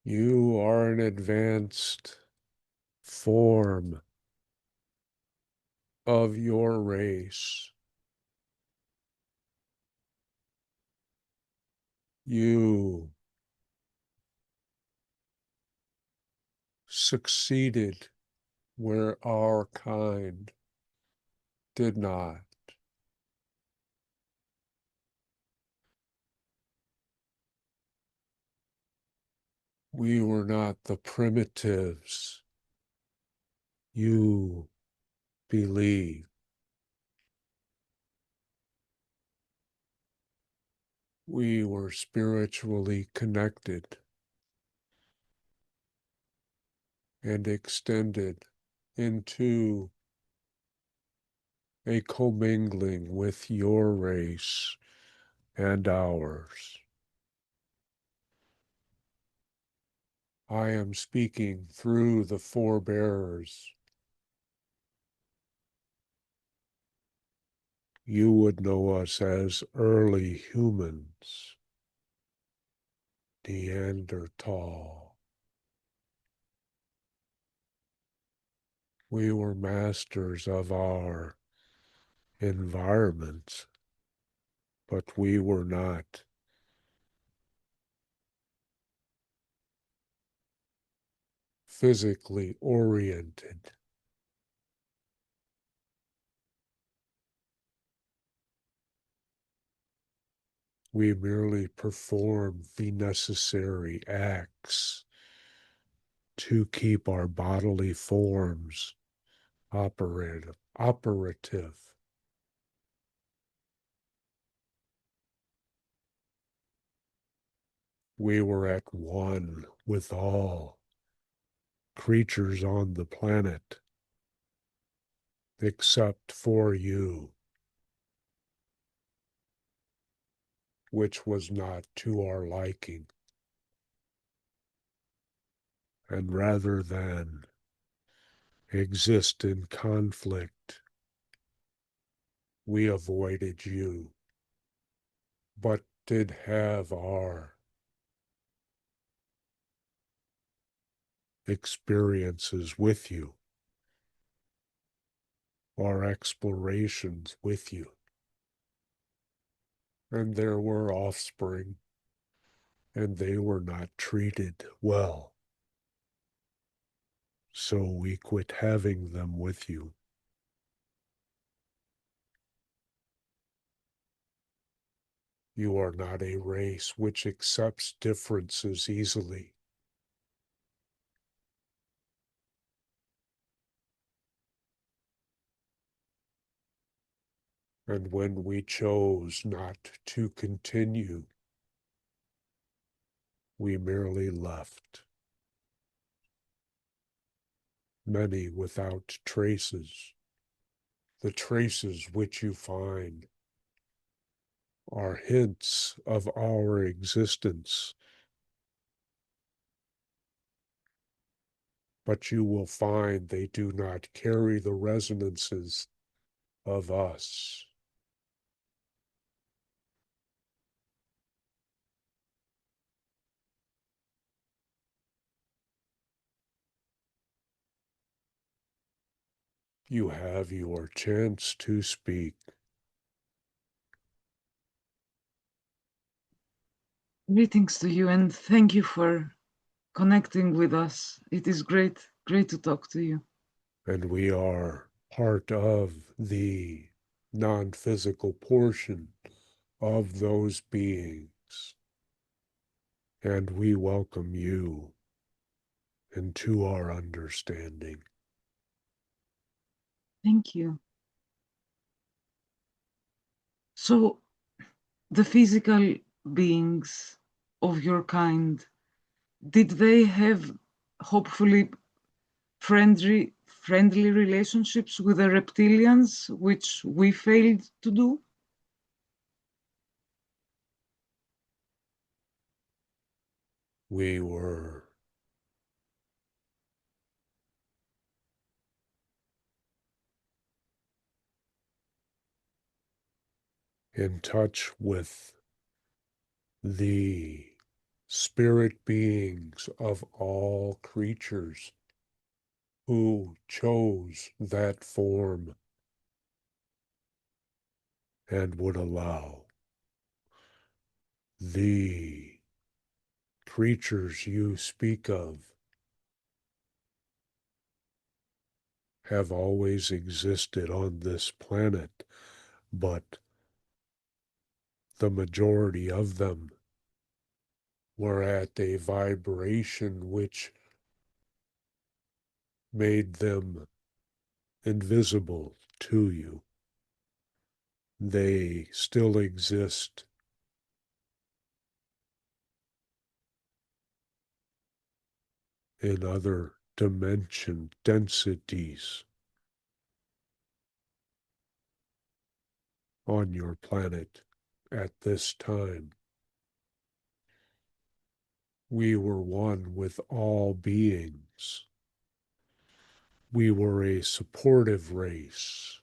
You are an advanced form of your race. You succeeded where our kind did not. We were not the primitives you believe. We were spiritually connected and extended into a commingling with your race and ours. I am speaking through the forebearers. You would know us as early humans, Neanderthal. We were masters of our environment, but we were not physically oriented. We merely performed the necessary acts to keep our bodily forms operative. We were at one with all creatures on the planet except for you, which was not to our liking. And rather than exist in conflict, we avoided you, but did have our experiences with you, our explorations with you. And there were offspring, and they were not treated well. So we quit having them with you. You are not a race which accepts differences easily. And when we chose not to continue, we merely left, many without traces. The traces which you find are hints of our existence, but you will find they do not carry the resonances of us. You have your chance to speak. Greetings to you, and thank you for connecting with us. It is great to talk to you. And we are part of the non-physical portion of those beings. And we welcome you into our understanding. Thank you. So, the physical beings of your kind, did they have hopefully friendly relationships with the reptilians, which we failed to do? We were in touch with the spirit beings of all creatures who chose that form and would allow the creatures you speak of have always existed on this planet, but the majority of them were at a vibration which made them invisible to you. They still exist in other dimension densities on your planet at this time. We were one with all beings. We were a supportive race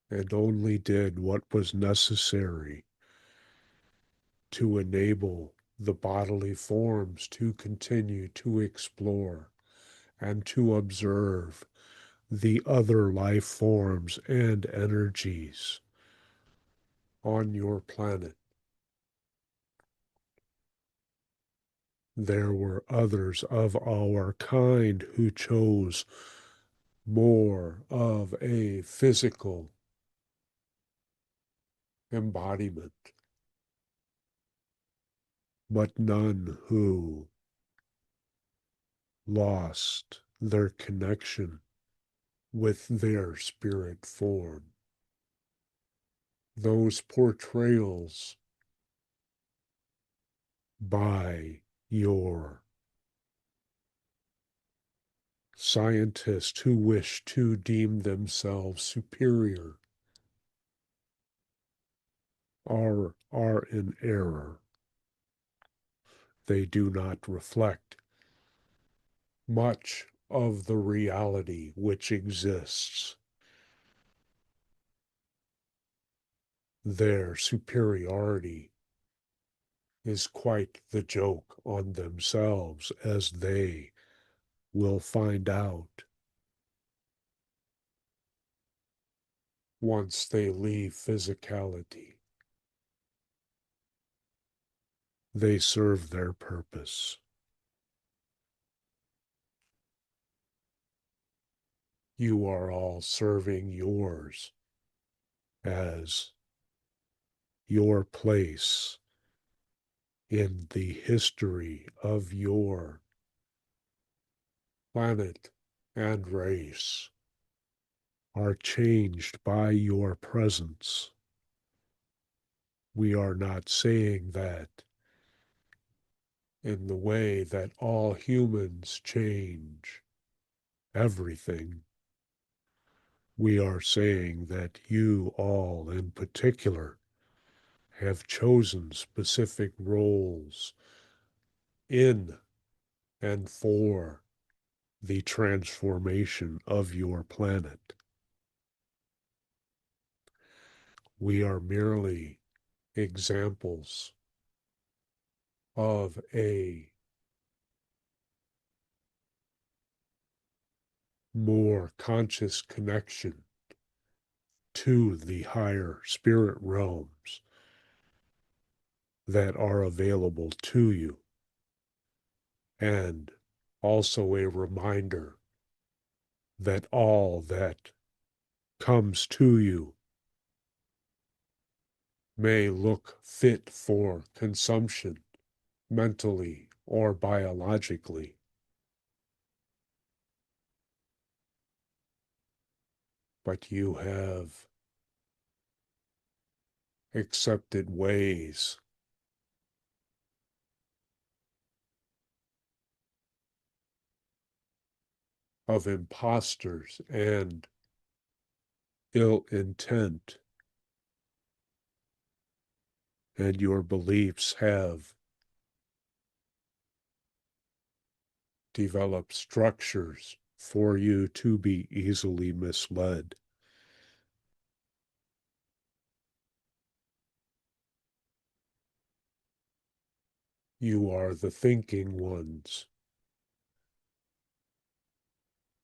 and only did what was necessary to enable the bodily forms to continue to explore and to observe the other life forms and energies on your planet. There were others of our kind who chose more of a physical embodiment, but none who lost their connection with their spirit form. Those portrayals by your scientists who wish to deem themselves superior are in error. They do not reflect much of the reality which exists. Their superiority is quite the joke on themselves, as they will find out once they leave physicality. They serve their purpose. You are all serving yours as your place in the history of your planet and race are changed by your presence. We are not saying that in the way that all humans change everything. We are saying that you all in particular have chosen specific roles in and for the transformation of your planet. We are merely examples of a more conscious connection to the higher spirit realms that are available to you, and also a reminder that all that comes to you may look fit for consumption mentally or biologically, but you have accepted ways of imposters and ill intent, and your beliefs have developed structures for you to be easily misled. You are the thinking ones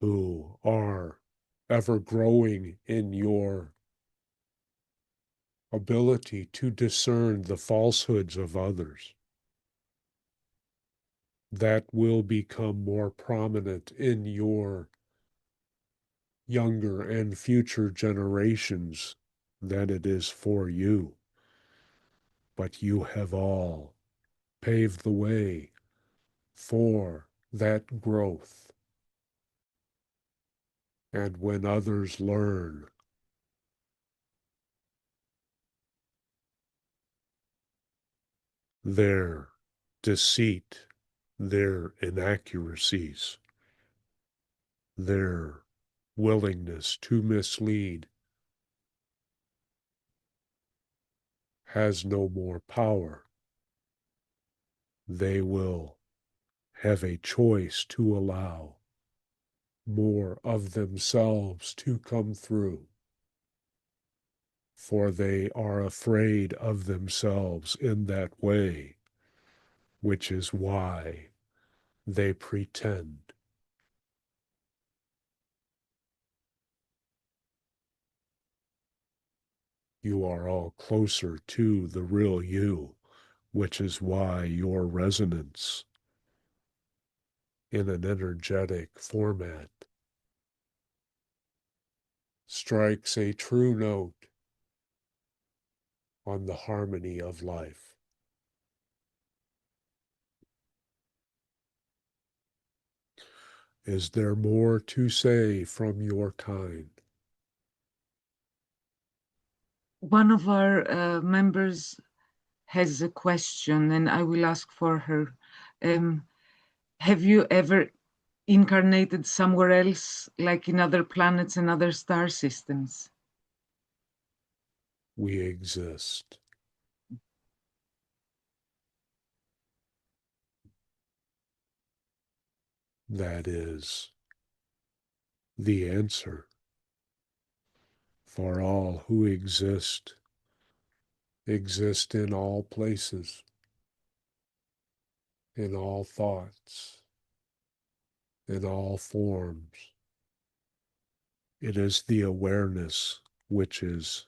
who are ever growing in your ability to discern the falsehoods of others. That will become more prominent in your younger and future generations than it is for you. But you have all paved the way for that growth. And when others learn their deceit, their inaccuracies, their willingness to mislead has no more power, they will have a choice to allow more of themselves to come through, for they are afraid of themselves in that way, which is why they pretend. You are all closer to the real you, which is why your resonance in an energetic format strikes a true note on the harmony of life. Is there more to say from your kind? One of our members has a question, and I will ask for her. Um, have you ever incarnated somewhere else, like in other planets and other star systems? We exist. That is the answer. For all who exist in all places, in all thoughts, in all forms. It is the awareness which is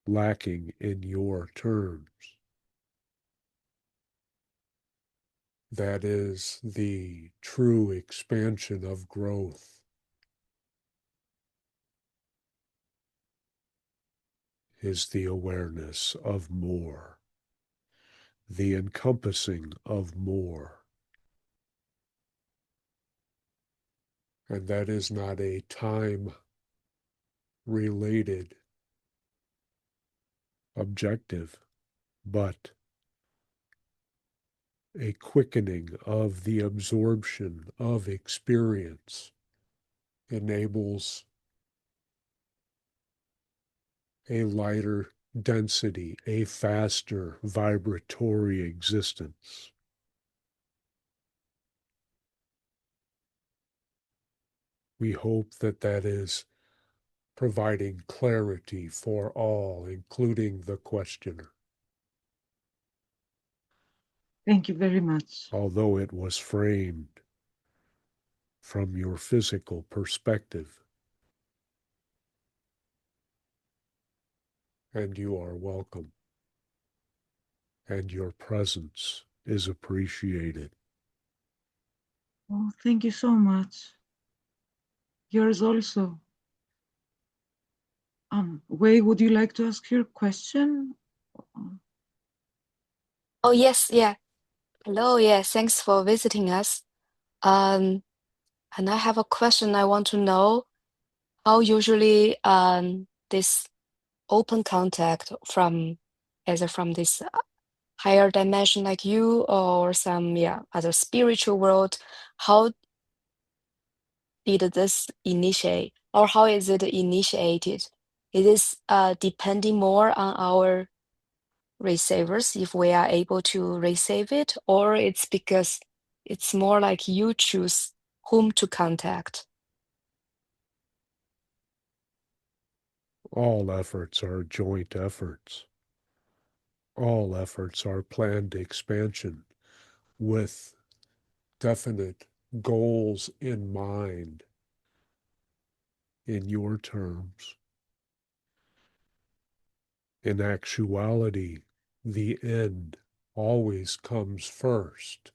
lacking in your terms. That is the true expansion of growth, is the awareness of more, the encompassing of more. And that is not a time related objective, but a quickening of the absorption of experience enables a lighter density, a faster vibratory existence. We hope that that is providing clarity for all, including the questioner, Thank you very much. although it was framed from your physical perspective. And you are welcome, and your presence is appreciated. Oh, thank you so much. Yours also. Wei, would you like to ask your question? Oh, yes, yeah. Hello, yeah, thanks for visiting us. Um, and I have a question. I want to know how usually this open contact from either from this higher dimension like you or some other spiritual world, how did this initiate or how is it initiated? It is depending more on our receivers if we are able to receive it, or it's because it's more like you choose whom to contact. All efforts are joint efforts. All efforts are planned expansion with definite goals in mind in your terms. In actuality, the end always comes first,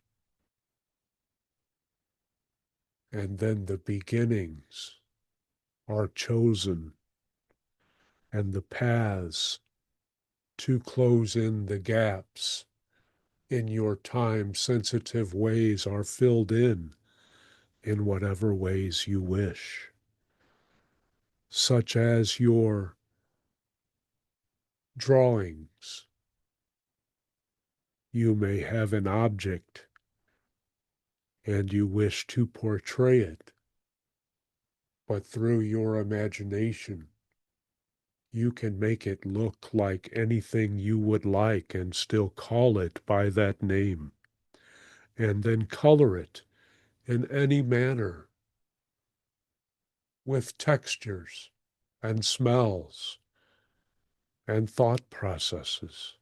and then the beginnings are chosen, and the paths to close in the gaps in your time-sensitive ways are filled in whatever ways you wish, such as your drawings. You may have an object and you wish to portray it, but through your imagination, you can make it look like anything you would like and still call it by that name, and then color it in any manner with textures and smells and thought processes.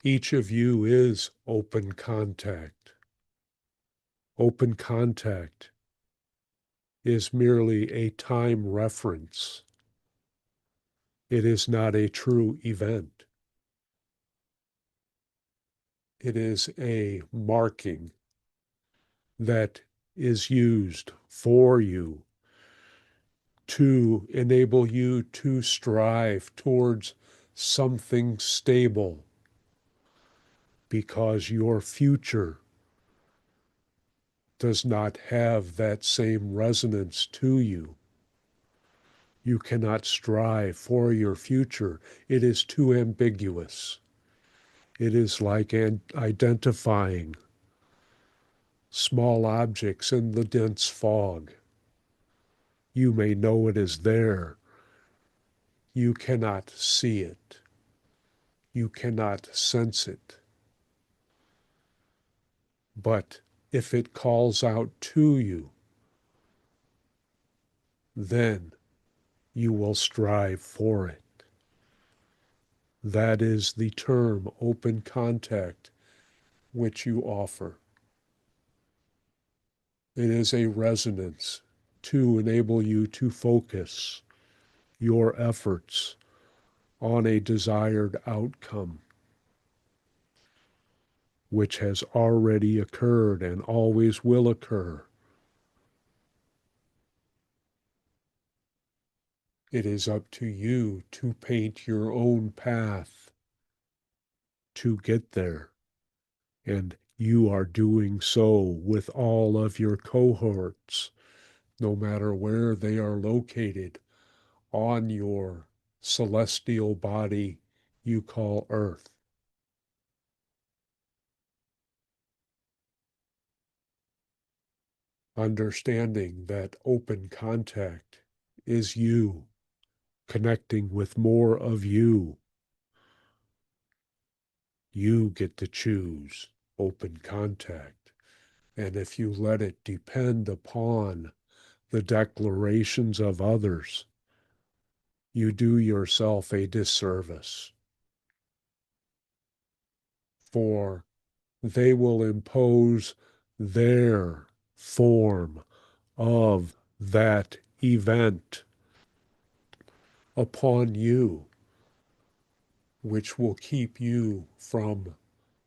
Each of you is open contact. Open contact is merely a time reference. It is not a true event. It is a marking that is used for you to enable you to strive towards something stable, because your future does not have that same resonance to you. You cannot strive for your future. It is too ambiguous. It is like identifying small objects in the dense fog. You may know it is there. You cannot see it. You cannot sense it. But if it calls out to you, then you will strive for it. That is the term open contact which you offer. It is a resonance to enable you to focus your efforts on a desired outcome, which has already occurred and always will occur. It is up to you to paint your own path to get there, and you are doing so with all of your cohorts, no matter where they are located on your celestial body you call Earth. Understanding that open contact is you connecting with more of you. You get to choose open contact. And if you let it depend upon the declarations of others, you do yourself a disservice. For they will impose their form of that event upon you, which will keep you from,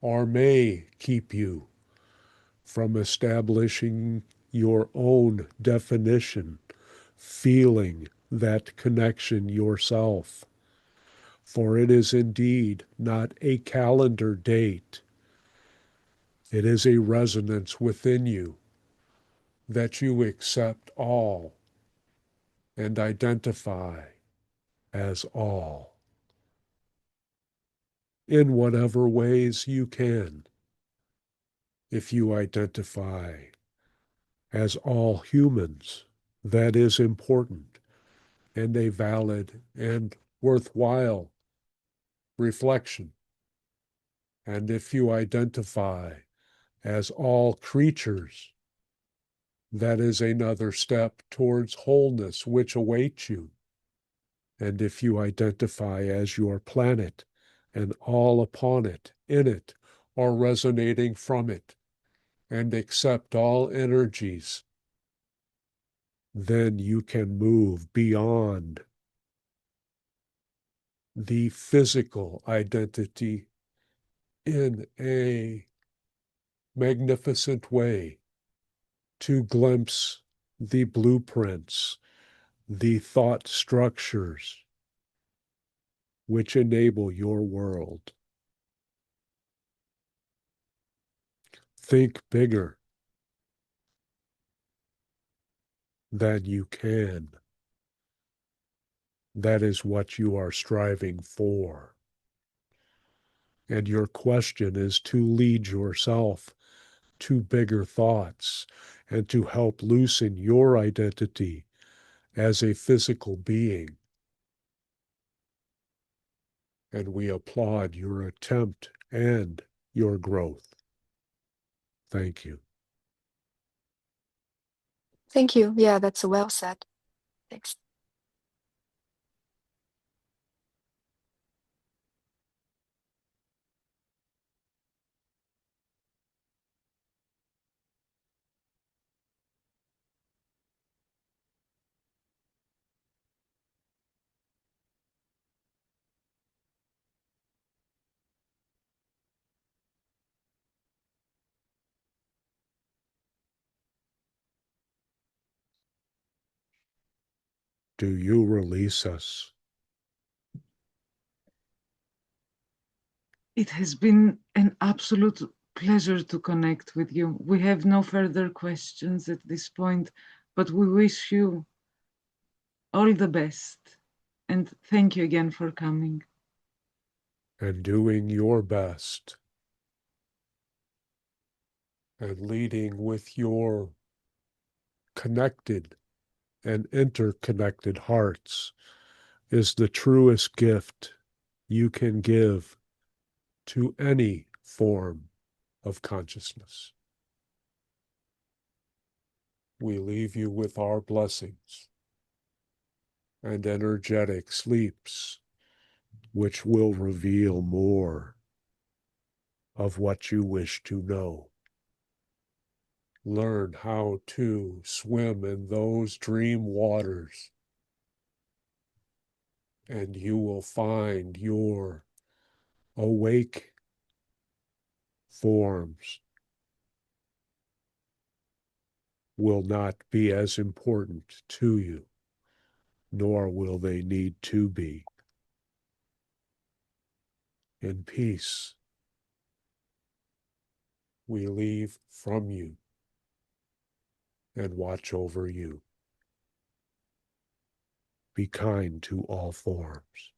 or may keep you from establishing your own definition, feeling that connection yourself. For it is indeed not a calendar date. It is a resonance within you that you accept all and identify as all in whatever ways you can. If you identify as all humans, that is important and a valid and worthwhile reflection. And if you identify as all creatures, that is another step towards wholeness which awaits you. And if you identify as your planet and all upon it, in it, or resonating from it, and accept all energies, then you can move beyond the physical identity in a magnificent way to glimpse the blueprints, the thought structures which enable your world. Think bigger than you can. That is what you are striving for. And your question is to lead yourself to bigger thoughts and to help loosen your identity as a physical being. And we applaud your attempt and your growth. Thank you. Thank you. Yeah, that's well said. Thanks. Do you release us? It has been an absolute pleasure to connect with you. We have no further questions at this point, but we wish you all the best. And thank you again for coming. And doing your best and leading with your connected and interconnected hearts is the truest gift you can give to any form of consciousness. We leave you with our blessings and energetic sleeps, which will reveal more of what you wish to know. Learn how to swim in those dream waters, and you will find your awake forms will not be as important to you, nor will they need to be. In peace, we leave from you and watch over you. Be kind to all forms.